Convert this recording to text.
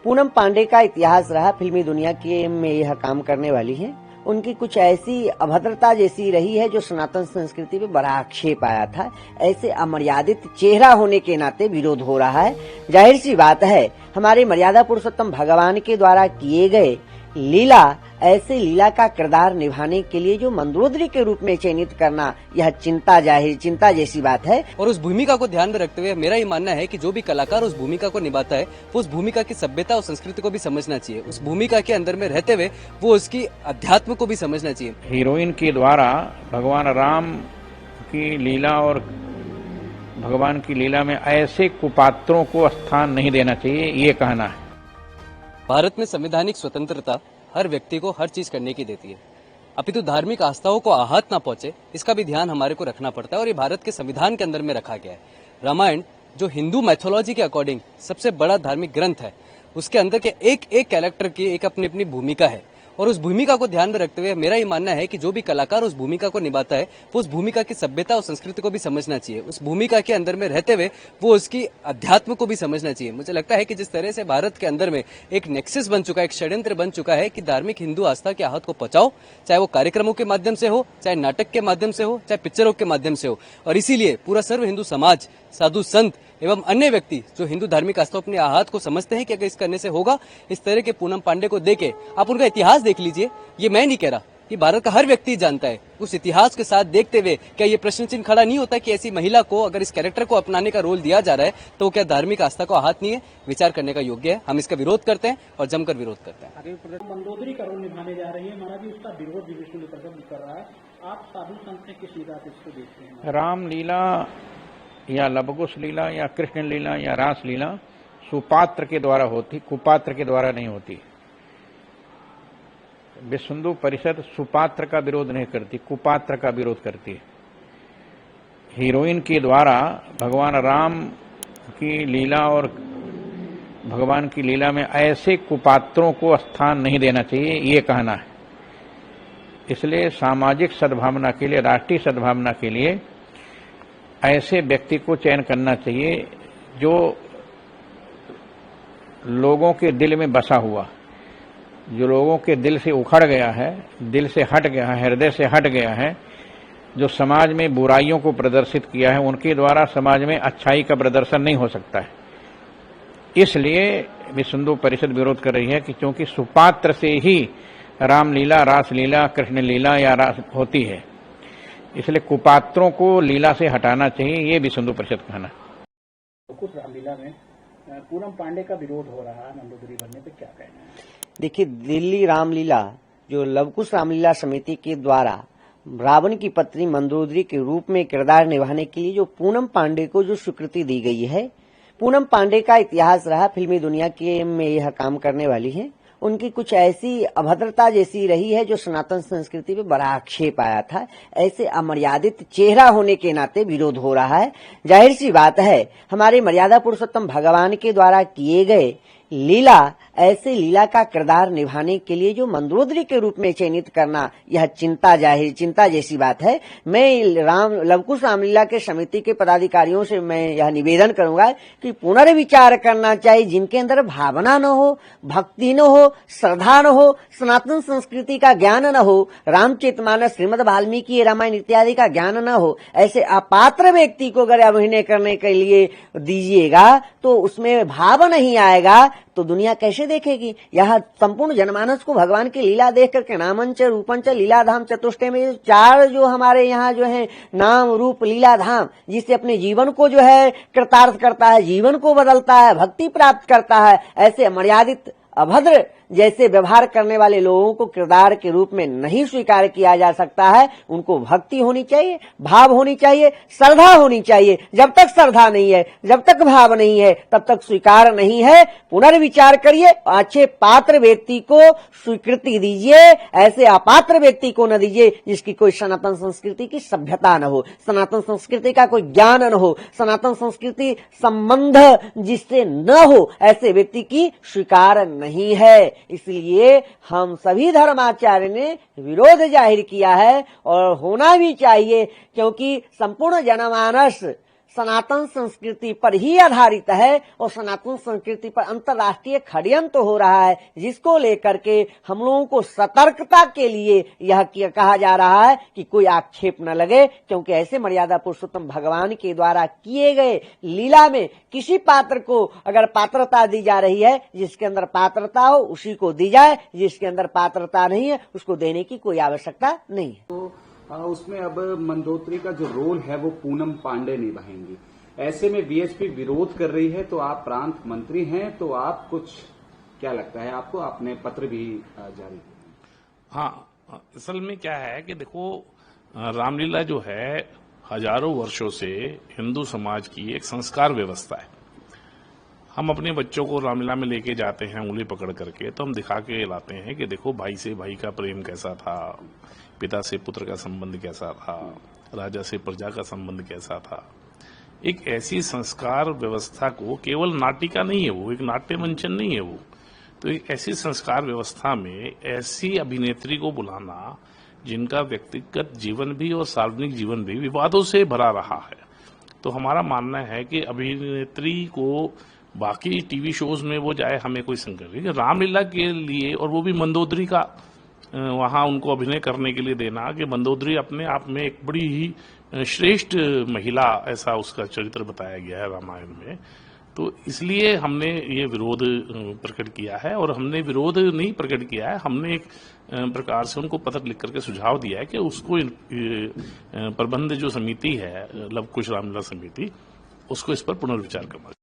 पूनम पांडे का इतिहास रहा, फिल्मी दुनिया के में यह काम करने वाली हैं। उनकी कुछ ऐसी अभद्रता जैसी रही है जो सनातन संस्कृति पे बड़ा आक्षेप आया था। ऐसे अमर्यादित चेहरा होने के नाते विरोध हो रहा है। जाहिर सी बात है, हमारे मर्यादा पुरुषोत्तम भगवान के द्वारा किए गए लीला, ऐसे लीला का किरदार निभाने के लिए जो मंदोदरी के रूप में चयनित करना, यह चिंता जैसी बात है। और उस भूमिका को ध्यान में रखते हुए मेरा ये मानना है कि जो भी कलाकार उस भूमिका को निभाता है वो उस भूमिका की सभ्यता और संस्कृति को भी समझना चाहिए। उस भूमिका के अंदर में रहते हुए वो उसकी अध्यात्म को भी समझना चाहिए। हीरोइन के द्वारा भगवान राम की लीला और भगवान की लीला में ऐसे कुपात्रों को स्थान नहीं देना चाहिए, ये कहना है। भारत में संवैधानिक स्वतंत्रता हर व्यक्ति को हर चीज करने की देती है, अपितु धार्मिक आस्थाओं को आहत ना पहुंचे इसका भी ध्यान हमारे को रखना पड़ता है और ये भारत के संविधान के अंदर में रखा गया है। रामायण जो हिंदू मैथोलॉजी के अकॉर्डिंग सबसे बड़ा धार्मिक ग्रंथ है, उसके अंदर के एक एक कैरेक्टर की एक अपनी अपनी भूमिका है और उस भूमिका को ध्यान में रखते हुए मेरा ये मानना है कि जो भी कलाकार उस भूमिका को निभाता है वो उस भूमिका की सभ्यता और संस्कृति को भी समझना चाहिए। उस भूमिका के अंदर में रहते हुए वो उसकी अध्यात्म को भी समझना चाहिए। मुझे लगता है कि जिस तरह से भारत के अंदर में एक नेक्सस बन चुका है, एक षड्यंत्र बन चुका है कि धार्मिक हिंदू आस्था की आहत को पचाओ, चाहे वो कार्यक्रमों के माध्यम से हो, चाहे नाटक के माध्यम से हो, चाहे पिक्चरों के माध्यम से हो। और इसीलिए पूरा सर्व हिंदू समाज, साधु संत एवं अन्य व्यक्ति जो हिंदू धार्मिक आस्था अपने आहत को समझते हैं कि अगर इस करने से होगा, इस तरह के पूनम पांडे को देके आप उनका इतिहास देख लीजिए। ये मैं नहीं कह रहा, कि भारत का हर व्यक्ति जानता है। उस इतिहास के साथ देखते हुए क्या ये प्रश्न चिन्ह खड़ा नहीं होता कि ऐसी महिला को अगर इस कैरेक्टर को अपनाने का रोल दिया जा रहा है तो क्या धार्मिक आस्था को आहत नहीं है? विचार करने का योग्य है। हम इसका विरोध करते हैं और जमकर विरोध करते हैं। आगे मंदोदरी का रोल निभाने जा रही है, महाराज जी उसका विरोध भी विष्णु परिषद कर रहा है। आप साधु संत से किस निगाह से इसको देखते हैं? रामलीला या लवकुश लीला या कृष्ण लीला या रास लीला सुपात्र के द्वारा होती, कुपात्र के द्वारा नहीं होती। विश्व हिंदू परिषद सुपात्र का विरोध नहीं करती, कुपात्र का विरोध करती है। हीरोइन के द्वारा भगवान राम की लीला और भगवान की लीला में ऐसे कुपात्रों को स्थान नहीं देना चाहिए, ये कहना है। इसलिए सामाजिक सद्भावना के लिए, राष्ट्रीय सद्भावना के लिए ऐसे व्यक्ति को चयन करना चाहिए जो लोगों के दिल में बसा हुआ, जो लोगों के दिल से उखड़ गया है, दिल से हट गया है, हृदय से हट गया है, जो समाज में बुराइयों को प्रदर्शित किया है, उनके द्वारा समाज में अच्छाई का प्रदर्शन नहीं हो सकता है। इसलिए विश्व हिंदू परिषद विरोध कर रही है कि क्योंकि सुपात्र से ही रामलीला, रासलीला, कृष्ण लीला या रास होती है, इसलिए कुपात्रों को लीला से हटाना चाहिए, ये विश्व हिंदू परिषद कहना है। कुछ रामलीला में पूनम पांडे का विरोध हो रहा है, मंदोदरी बनने पे क्या कहना है? देखिए, दिल्ली रामलीला जो लवकुश रामलीला समिति के द्वारा रावण की पत्नी मंदोदरी के रूप में किरदार निभाने के लिए जो पूनम पांडे को जो स्वीकृति दी गई है, पूनम पांडे का इतिहास रहा, फिल्मी दुनिया के में यह काम करने वाली है। उनकी कुछ ऐसी अभद्रता जैसी रही है जो सनातन संस्कृति पे बड़ा आक्षेप आया था। ऐसे अमर्यादित चेहरा होने के नाते विरोध हो रहा है। जाहिर सी बात है, हमारे मर्यादा पुरुषोत्तम भगवान के द्वारा किए गए लीला, ऐसे लीला का किरदार निभाने के लिए जो मंदोदरी के रूप में चयनित करना, यह चिंता जैसी बात है। मैं लवकुश रामलीला के समिति के पदाधिकारियों से मैं यह निवेदन करूंगा कि पुनर्विचार करना चाहिए। जिनके अंदर भावना न हो, भक्ति न हो, श्रद्धा न हो, सनातन संस्कृति का ज्ञान न हो, रामचरितमानस, श्रीमद् वाल्मीकि रामायण इत्यादि का ज्ञान न हो, ऐसे अपात्र व्यक्ति को अगर अभिनय करने के लिए दीजिएगा तो उसमें भाव नहीं आएगा तो दुनिया कैसे देखेगी? यह संपूर्ण जनमानस को भगवान की लीला देख करके नामंच रूपंच लीलाधाम चतुष्टय में चार जो हमारे यहाँ जो है नाम रूप लीलाधाम, जिससे अपने जीवन को जो है कृतार्थ करता है, जीवन को बदलता है, भक्ति प्राप्त करता है, ऐसे मर्यादित अभद्र जैसे व्यवहार करने वाले लोगों को किरदार के रूप में नहीं स्वीकार किया जा सकता है। उनको भक्ति होनी चाहिए, भाव होनी चाहिए, श्रद्धा होनी चाहिए। जब तक श्रद्धा नहीं है, जब तक भाव नहीं है, तब तक स्वीकार नहीं है। पुनर्विचार करिए, अच्छे पात्र व्यक्ति को स्वीकृति दीजिए, ऐसे अपात्र व्यक्ति को न दीजिए जिसकी कोई सनातन संस्कृति की सभ्यता न हो, सनातन संस्कृति का कोई ज्ञान न हो, सनातन संस्कृति संबंध जिससे न हो, ऐसे व्यक्ति की स्वीकार नहीं है। इसलिए हम सभी धर्माचार्य ने विरोध जाहिर किया है और होना भी चाहिए, क्योंकि संपूर्ण जनमानस सनातन संस्कृति पर ही आधारित है और सनातन संस्कृति पर अंतर्राष्ट्रीय षड्यंत्र हो रहा है, जिसको लेकर के हम लोगों को सतर्कता के लिए यह कहा जा रहा है कि कोई आक्षेप न लगे, क्योंकि ऐसे मर्यादा पुरुषोत्तम भगवान के द्वारा किए गए लीला में किसी पात्र को अगर पात्रता दी जा रही है, जिसके अंदर पात्रता हो उसी को दी जाए, जिसके अंदर पात्रता नहीं है उसको देने की कोई आवश्यकता नहीं है। तो उसमें अब मंदोत्री का जो रोल है वो पूनम पांडे निभाएंगी। ऐसे में बीएचपी विरोध कर रही है, तो आप प्रांत मंत्री हैं, तो आप कुछ क्या लगता है आपको? आपने पत्र भी जारी किया। हाँ, असल में क्या है कि देखो, रामलीला जो है हजारों वर्षों से हिंदू समाज की एक संस्कार व्यवस्था है। हम अपने बच्चों को रामलीला में लेके जाते हैं उंगली पकड़ करके, तो हम दिखा के लाते हैं कि देखो भाई से भाई का प्रेम कैसा था, पिता से पुत्र का संबंध कैसा था, राजा से प्रजा का संबंध कैसा था। एक ऐसी संस्कार व्यवस्था को, केवल नाटिका नहीं है वो, एक नाट्य मंचन नहीं है वो, तो एक ऐसी संस्कार व्यवस्था में ऐसी अभिनेत्री को बुलाना जिनका व्यक्तिगत जीवन भी और सार्वजनिक जीवन भी विवादों से भरा रहा है, तो हमारा मानना है कि अभिनेत्री को बाकी टीवी शोज में वो जाए, हमें कोई संकट नहीं। रामलीला के लिए, और वो भी मंदोदरी का वहां उनको अभिनय करने के लिए देना, कि मंदोदरी अपने आप में एक बड़ी ही श्रेष्ठ महिला, ऐसा उसका चरित्र बताया गया है रामायण में, तो इसलिए हमने ये विरोध प्रकट किया है। और हमने विरोध नहीं प्रकट किया है, हमने एक प्रकार से उनको पत्र लिख करके सुझाव दिया है कि उसको प्रबंध जो समिति है, लव कुश रामलीला समिति, उसको इस पर पुनर्विचार करना।